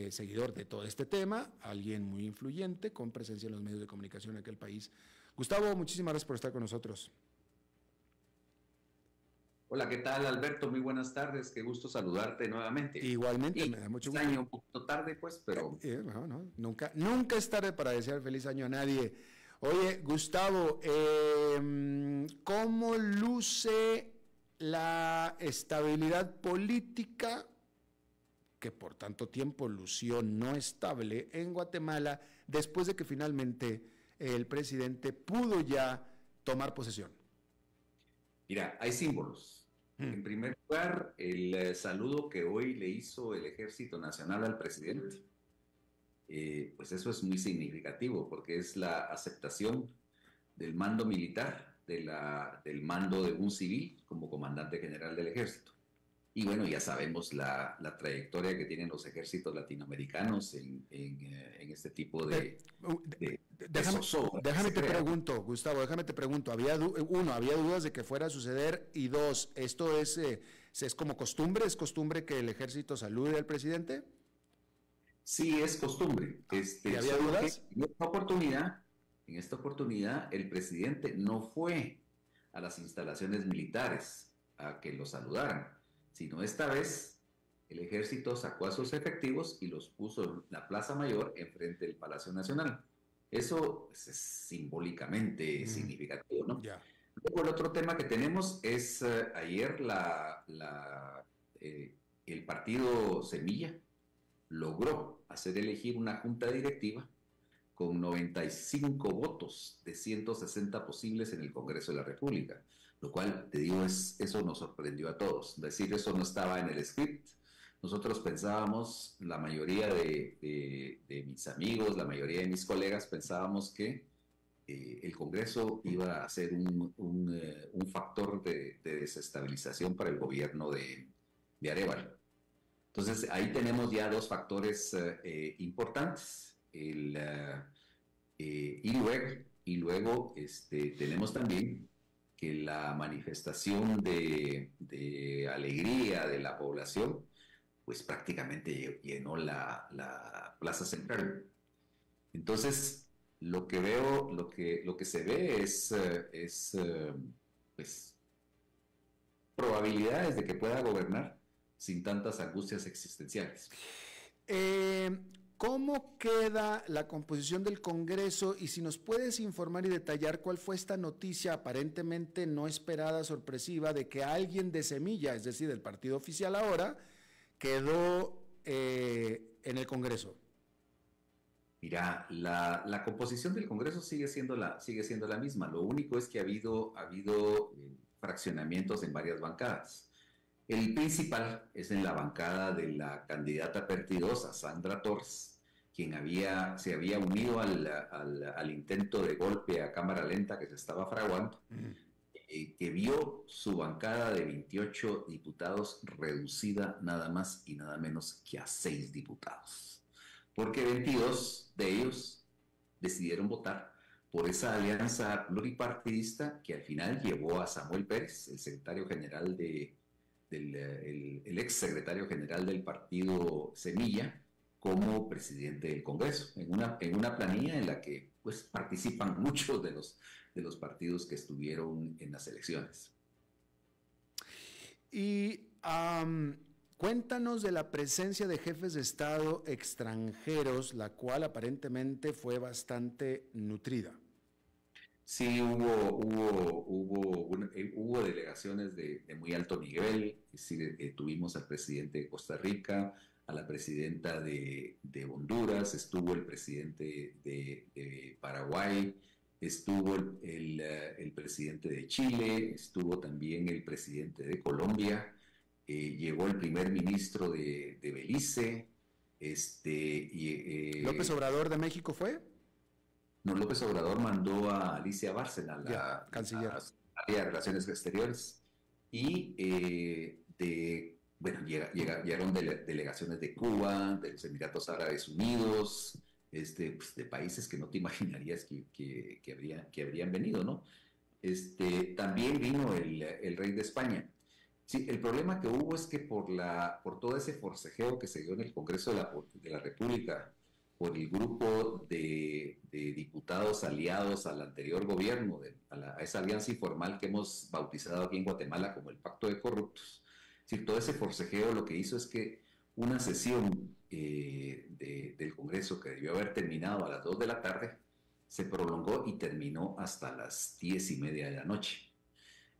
seguidor de todo este tema, alguien muy influyente con presencia en los medios de comunicación en aquel país. Gustavo, muchísimas gracias por estar con nosotros. Hola, ¿qué tal, Alberto? Muy buenas tardes, qué gusto saludarte nuevamente. Igualmente, y me da mucho gusto. Año un poquito tarde, pues, pero... No, nunca es tarde para desear feliz año a nadie. Oye, Gustavo, ¿cómo luce la estabilidad política, que por tanto tiempo lució no estable en Guatemala, después de que finalmente el presidente pudo ya tomar posesión? Mira, hay símbolos. En primer lugar, el saludo que hoy le hizo el Ejército Nacional al presidente. Pues eso es muy significativo, porque es la aceptación del mando militar, del mando de un civil como comandante general del ejército. Y bueno, ya sabemos la trayectoria que tienen los ejércitos latinoamericanos en este tipo de Déjame te pregunto, Gustavo, ¿había dudas de que fuera a suceder? Y dos, ¿esto es como costumbre? ¿Es costumbre que el ejército salude al presidente? Sí, es costumbre. ¿Y había dudas? En esta oportunidad, el presidente no fue a las instalaciones militares a que lo saludaran, sino esta vez el ejército sacó a sus efectivos y los puso en la Plaza Mayor enfrente del Palacio Nacional. Eso pues, es simbólicamente significativo, ¿no? Yeah. Luego el otro tema que tenemos es ayer el partido Semilla logró hacer elegir una junta directiva con 95 votos de 160 posibles en el Congreso de la República, lo cual, te digo, eso nos sorprendió a todos. Es decir, eso no estaba en el script. Nosotros pensábamos, la mayoría de mis amigos, la mayoría de mis colegas, pensábamos que el Congreso iba a ser un factor de desestabilización para el gobierno de Arévalo. Entonces, ahí tenemos ya dos factores importantes. Y luego tenemos también que la manifestación de alegría de la población pues prácticamente llenó la Plaza Central. Entonces, lo que veo, lo que se ve es pues, probabilidades de que pueda gobernar sin tantas angustias existenciales. ¿Cómo queda la composición del Congreso? Y si nos puedes informar y detallar cuál fue esta noticia aparentemente no esperada, sorpresiva, de que alguien de Semilla, es decir, del partido oficial ahora, quedó en el Congreso. Mira, la composición del Congreso sigue siendo la misma. Lo único es que ha habido fraccionamientos en varias bancadas. El principal es en la bancada de la candidata partidosa, Sandra Torres, quien se había unido al intento de golpe a cámara lenta que se estaba fraguando, que vio su bancada de 28 diputados reducida nada más y nada menos que a 6 diputados, porque 22 de ellos decidieron votar por esa alianza pluripartidista que al final llevó a Samuel Pérez, el secretario general el ex secretario general del partido Semilla, como presidente del Congreso, en una planilla en la que pues participan muchos de los partidos que estuvieron en las elecciones. Y cuéntanos de la presencia de jefes de Estado extranjeros, la cual aparentemente fue bastante nutrida. Sí, hubo delegaciones de muy alto nivel. Sí, tuvimos al presidente de Costa Rica, a la presidenta de Honduras, estuvo el presidente de Paraguay, estuvo el presidente de Chile, estuvo también el presidente de Colombia, llegó el primer ministro de Belice. ¿López Obrador de México fue? No, López Obrador mandó a Alicia Bárcena, la canciller de Relaciones Exteriores, y llegaron delegaciones de Cuba, de los Emiratos Árabes Unidos, de países que no te imaginarías que habrían venido, ¿no? También vino el rey de España. Sí, el problema que hubo es que por todo ese forcejeo que se dio en el Congreso de la República, por el grupo de diputados aliados al anterior gobierno, a esa alianza informal que hemos bautizado aquí en Guatemala como el Pacto de Corruptos. Sí, todo ese forcejeo lo que hizo es que una sesión del Congreso que debió haber terminado a las 2 de la tarde se prolongó y terminó hasta las 10:30 de la noche.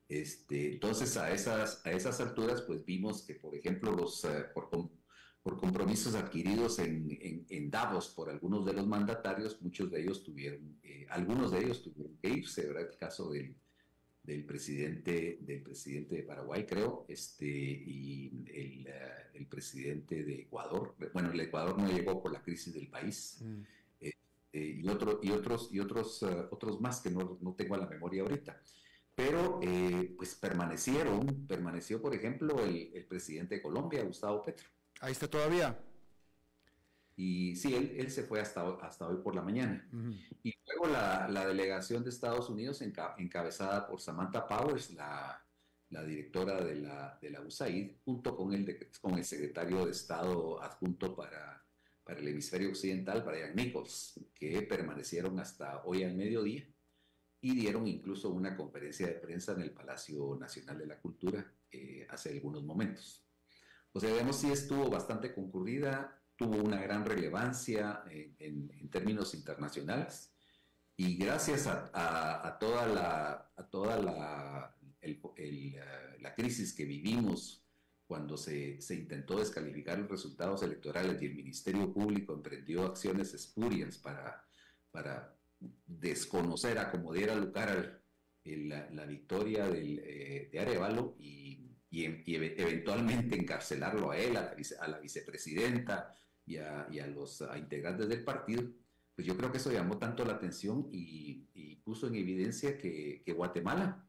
Entonces a esas alturas pues vimos que, por ejemplo, por compromisos adquiridos en Davos por algunos de los mandatarios, algunos de ellos tuvieron que irse, ¿verdad? El caso del presidente de Paraguay, creo, y el presidente de Ecuador. Bueno, el Ecuador no llegó por la crisis del país, y otros más que no tengo a la memoria ahorita. Pero pues permaneció, por ejemplo, el presidente de Colombia, Gustavo Petro. Ahí está todavía. Y sí, él se fue hasta hoy por la mañana. Uh-huh. Y luego la delegación de Estados Unidos, encabezada por Samantha Powers, la directora de la USAID, junto con el secretario de Estado adjunto para el hemisferio occidental, Brian Nichols, que permanecieron hasta hoy al mediodía y dieron incluso una conferencia de prensa en el Palacio Nacional de la Cultura hace algunos momentos. O sea, digamos, sí estuvo bastante concurrida, tuvo una gran relevancia en términos internacionales, y gracias a toda la crisis que vivimos cuando se intentó descalificar los resultados electorales y el Ministerio Público emprendió acciones espurias para desconocer a como diera lugar la victoria de Arévalo y eventualmente encarcelarlo a él, a la vicepresidenta y a los integrantes del partido, pues yo creo que eso llamó tanto la atención y puso en evidencia que Guatemala,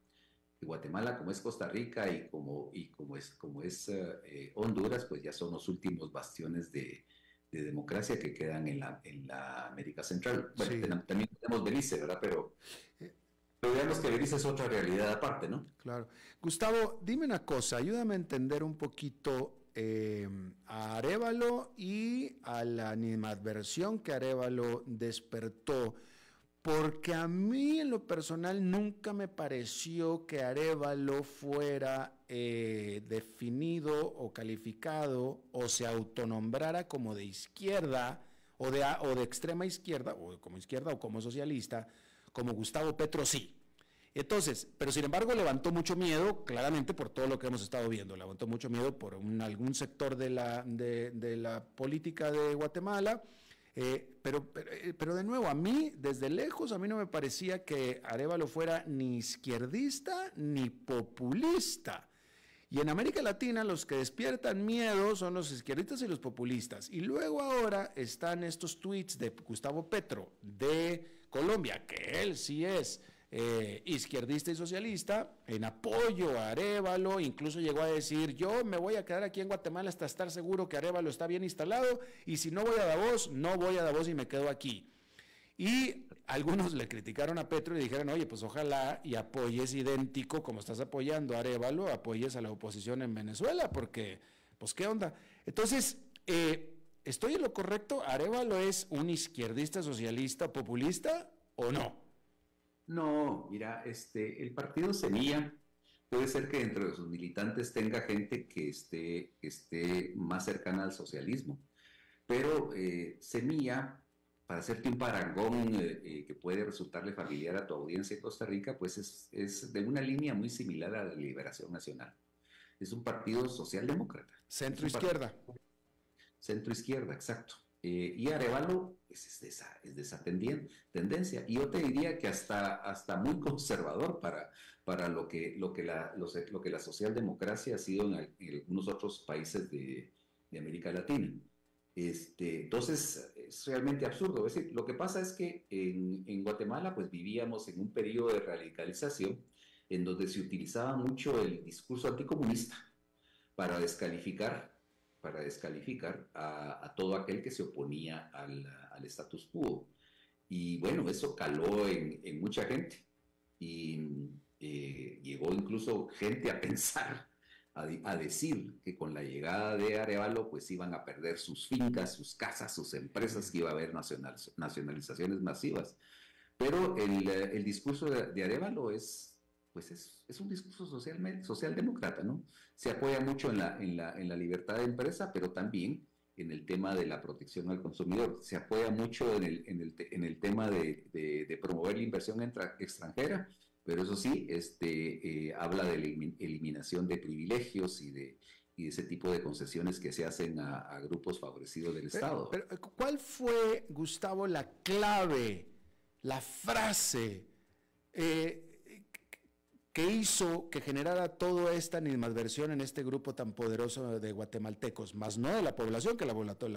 como es Costa Rica y como es Honduras, pues ya son los últimos bastiones de democracia que quedan en la América Central. Bueno, sí. También tenemos Belice, ¿verdad? Pero veamos que Belice es otra realidad aparte, ¿no? Claro. Gustavo, dime una cosa, ayúdame a entender un poquito a Arévalo y a la animadversión que Arévalo despertó, porque a mí en lo personal nunca me pareció que Arévalo fuera definido o calificado o se autonombrara como de izquierda o de extrema izquierda o como socialista, como Gustavo Petro sí. Entonces, pero sin embargo levantó mucho miedo, claramente por todo lo que hemos estado viendo, levantó mucho miedo por algún sector de la política de Guatemala, pero de nuevo, a mí, desde lejos, a mí no me parecía que Arévalo fuera ni izquierdista ni populista. Y en América Latina los que despiertan miedo son los izquierdistas y los populistas. Y luego ahora están estos tweets de Gustavo Petro de Colombia, que él sí es izquierdista y socialista, en apoyo a Arévalo, incluso llegó a decir, yo me voy a quedar aquí en Guatemala hasta estar seguro que Arévalo está bien instalado, y si no voy a Davos, no voy a Davos y me quedo aquí. Y algunos le criticaron a Petro y dijeron, oye, pues ojalá y apoyes idéntico como estás apoyando a Arévalo, apoyes a la oposición en Venezuela, porque, pues, ¿qué onda? Entonces, ¿estoy en lo correcto? ¿Arévalo es un izquierdista, socialista, populista o no? No, mira, el partido Semilla puede ser que dentro de sus militantes tenga gente que esté más cercana al socialismo, pero Semilla, para hacerte un parangón que puede resultarle familiar a tu audiencia en Costa Rica, pues es de una línea muy similar a la Liberación Nacional. Es un partido socialdemócrata. Centro-izquierda. Centro-izquierda, exacto. Y Arévalo pues, es de esa tendencia. Y yo te diría que hasta muy conservador para lo que la socialdemocracia ha sido en algunos otros países de América Latina. Entonces, es realmente absurdo. Es decir, lo que pasa es que en Guatemala pues vivíamos en un periodo de radicalización en donde se utilizaba mucho el discurso anticomunista para descalificar a todo aquel que se oponía al status quo. Y bueno, eso caló en mucha gente. Y llegó incluso gente a pensar, a decir que con la llegada de Arévalo pues iban a perder sus fincas, sus casas, sus empresas, que iba a haber nacionalizaciones masivas. Pero el discurso de Arévalo es un discurso socialdemócrata, ¿no? Se apoya mucho en la libertad de empresa, pero también en el tema de la protección al consumidor. Se apoya mucho en el tema de promover la inversión extranjera, pero eso sí, habla de la eliminación de privilegios y de ese tipo de concesiones que se hacen a grupos favorecidos del Estado. Pero, ¿cuál fue, Gustavo, la clave, la frase que hizo que generara toda esta animadversión en este grupo tan poderoso de guatemaltecos? Más no de la población, que la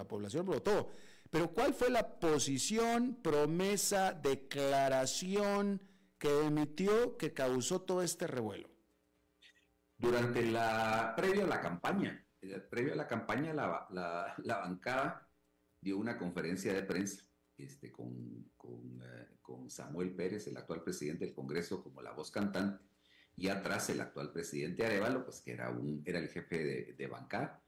población votó, pero ¿cuál fue la posición, promesa, declaración que emitió que causó todo este revuelo? Previo a la campaña, la bancada dio una conferencia de prensa con Samuel Pérez, el actual presidente del Congreso, como la voz cantante, y atrás el actual presidente Arévalo, pues que era el jefe de bancada,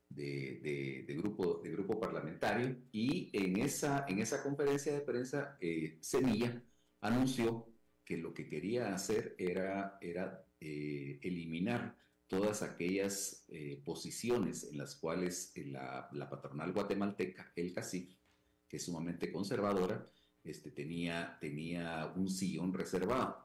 de grupo parlamentario, y en esa conferencia de prensa, Semilla anunció que lo que quería hacer era eliminar todas aquellas posiciones en las cuales la patronal guatemalteca, el CACIF, que es sumamente conservadora, tenía un sillón reservado,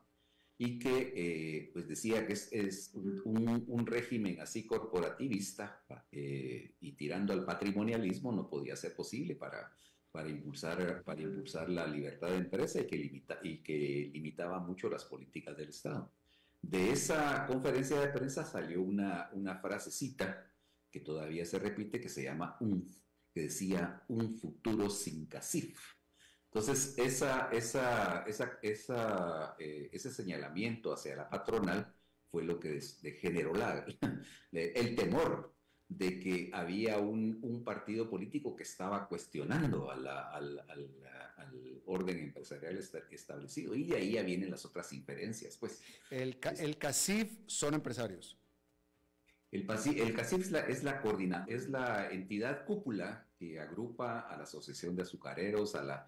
y que pues decía que es un régimen así corporativista y tirando al patrimonialismo no podía ser posible para impulsar la libertad de empresa y que limitaba mucho las políticas del Estado. De esa conferencia de prensa salió una frasecita que todavía se repite, que se llama que decía un futuro sin CACIF. Entonces, ese señalamiento hacia la patronal fue lo que generó el temor de que había un partido político que estaba cuestionando al orden empresarial establecido, y de ahí ya vienen las otras inferencias. Pues. El CACIF son empresarios. El CACIF es la entidad cúpula que agrupa a la Asociación de Azucareros, a la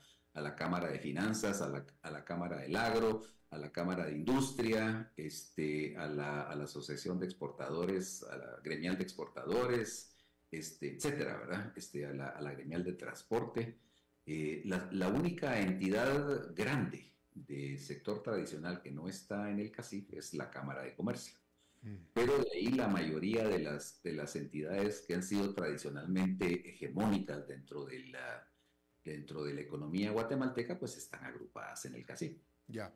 Cámara de Finanzas, a la Cámara del Agro, a la Cámara de Industria, a la Asociación de Exportadores, a la Gremial de Exportadores, etcétera, ¿verdad? A la Gremial de Transporte. La única entidad grande del sector tradicional que no está en el CACIF es la Cámara de Comercio. Pero de ahí la mayoría de las entidades que han sido tradicionalmente hegemónicas dentro de la economía guatemalteca, pues están agrupadas en el CACIF. Ya.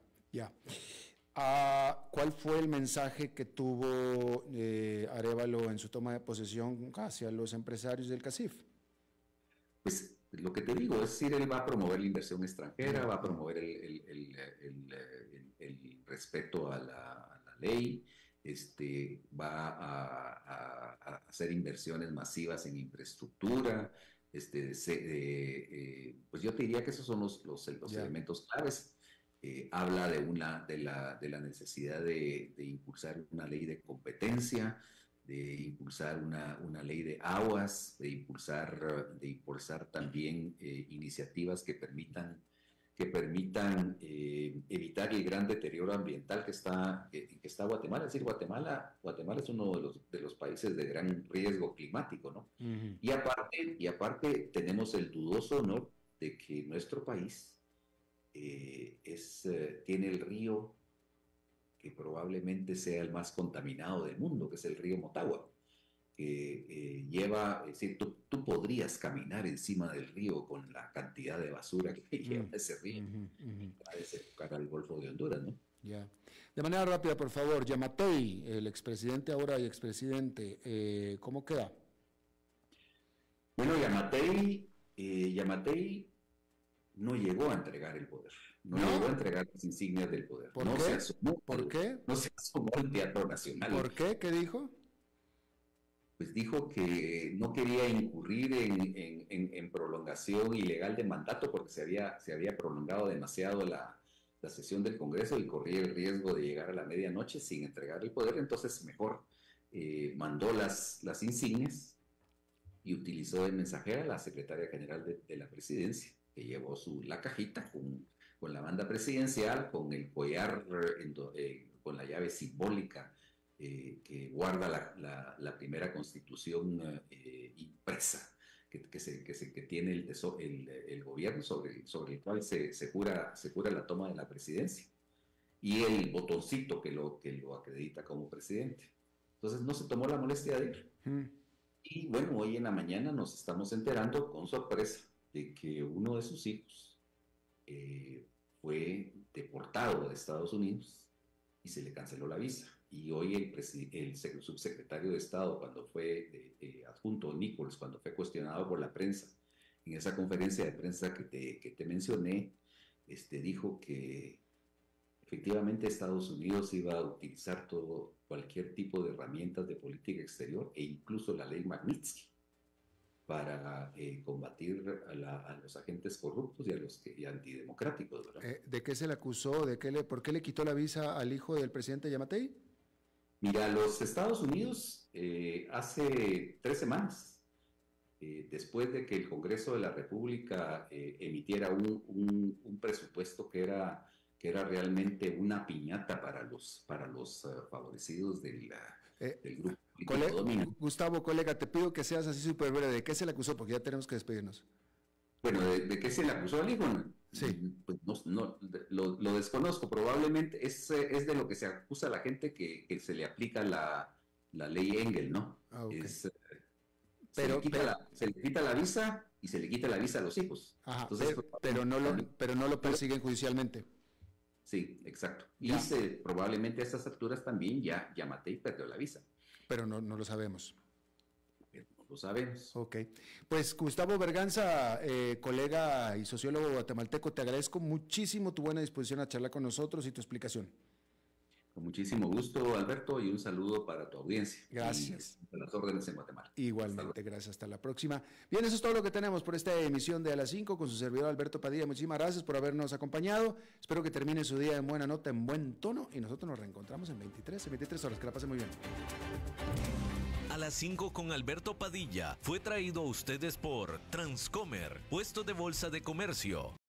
¿Cuál fue el mensaje que tuvo Arévalo en su toma de posesión hacia los empresarios del CACIF? Pues lo que te digo, es decir, él va a promover la inversión extranjera, va a promover el respeto a la ley, va a hacer inversiones masivas en infraestructura, pues yo te diría que esos son los elementos claves. Habla de la necesidad de impulsar una ley de competencia, de impulsar una ley de aguas, de impulsar también iniciativas que permitan evitar el gran deterioro ambiental que está Guatemala. Es decir, Guatemala es uno de los países de gran riesgo climático, ¿no? Uh-huh. Y aparte tenemos el dudoso honor de que nuestro país tiene el río que probablemente sea el más contaminado del mundo, que es el río Motagua, que lleva, es decir, tú podrías caminar encima del río con la cantidad de basura que lleva ese río, para desembocar al Golfo de Honduras, ¿no? Ya. De manera rápida, por favor, Yamatei, el expresidente ahora y expresidente, ¿cómo queda? Bueno, Yamatei no llegó a entregar el poder, no llegó a entregar las insignias del poder. ¿Por no qué? Se asomó, ¿Por qué? No se asomó al Teatro Nacional. ¿Por qué? ¿Qué dijo? Pues dijo que no quería incurrir en prolongación ilegal de mandato porque se había prolongado demasiado la sesión del Congreso y corría el riesgo de llegar a la medianoche sin entregar el poder. Entonces mejor mandó las insignias y utilizó de mensajera a la secretaria general de la presidencia, que llevó la cajita con la banda presidencial, con el collar, con la llave simbólica que guarda la primera constitución impresa que tiene el gobierno sobre el cual se jura la toma de la presidencia, y el botoncito que lo acredita como presidente. Entonces no se tomó la molestia de ir. Y bueno, hoy en la mañana nos estamos enterando con sorpresa de que uno de sus hijos fue deportado de Estados Unidos y se le canceló la visa. Y hoy el subsecretario de Estado, cuando fue adjunto Nichols, cuando fue cuestionado por la prensa, en esa conferencia de prensa que te mencioné, dijo que efectivamente Estados Unidos iba a utilizar cualquier tipo de herramientas de política exterior e incluso la ley Magnitsky para combatir a los agentes corruptos y antidemocráticos, ¿verdad? ¿De qué se le acusó? ¿Por qué le quitó la visa al hijo del presidente Yamatei? Mira, los Estados Unidos hace 3 semanas, después de que el Congreso de la República emitiera un presupuesto que era realmente una piñata para los favorecidos del grupo. Gustavo, colega, te pido que seas así súper breve. ¿De qué se le acusó? Porque ya tenemos que despedirnos. Bueno, ¿de qué se le acusó al hijo? Sí. Pues no, lo desconozco. Probablemente es de lo que se acusa a la gente que se le aplica la ley Engel, ¿no? Ah, okay. Se le quita la visa y se le quita la visa a los hijos. Ajá, entonces, pero no lo persiguen judicialmente. Sí, exacto. Y probablemente a estas alturas también Yamatei perdió la visa. Pero no lo sabemos. No lo sabemos. Ok. Pues Gustavo Berganza, colega y sociólogo guatemalteco, te agradezco muchísimo tu buena disposición a charlar con nosotros y tu explicación. Con muchísimo gusto, Alberto, y un saludo para tu audiencia. Gracias. Y a las órdenes en Guatemala. Igualmente, gracias. Hasta la próxima. Bien, eso es todo lo que tenemos por esta emisión de A las 5 con su servidor Alberto Padilla. Muchísimas gracias por habernos acompañado. Espero que termine su día en buena nota, en buen tono, y nosotros nos reencontramos en 23 horas. Que la pasen muy bien. A las 5 con Alberto Padilla fue traído a ustedes por Transcomer, puesto de bolsa de comercio.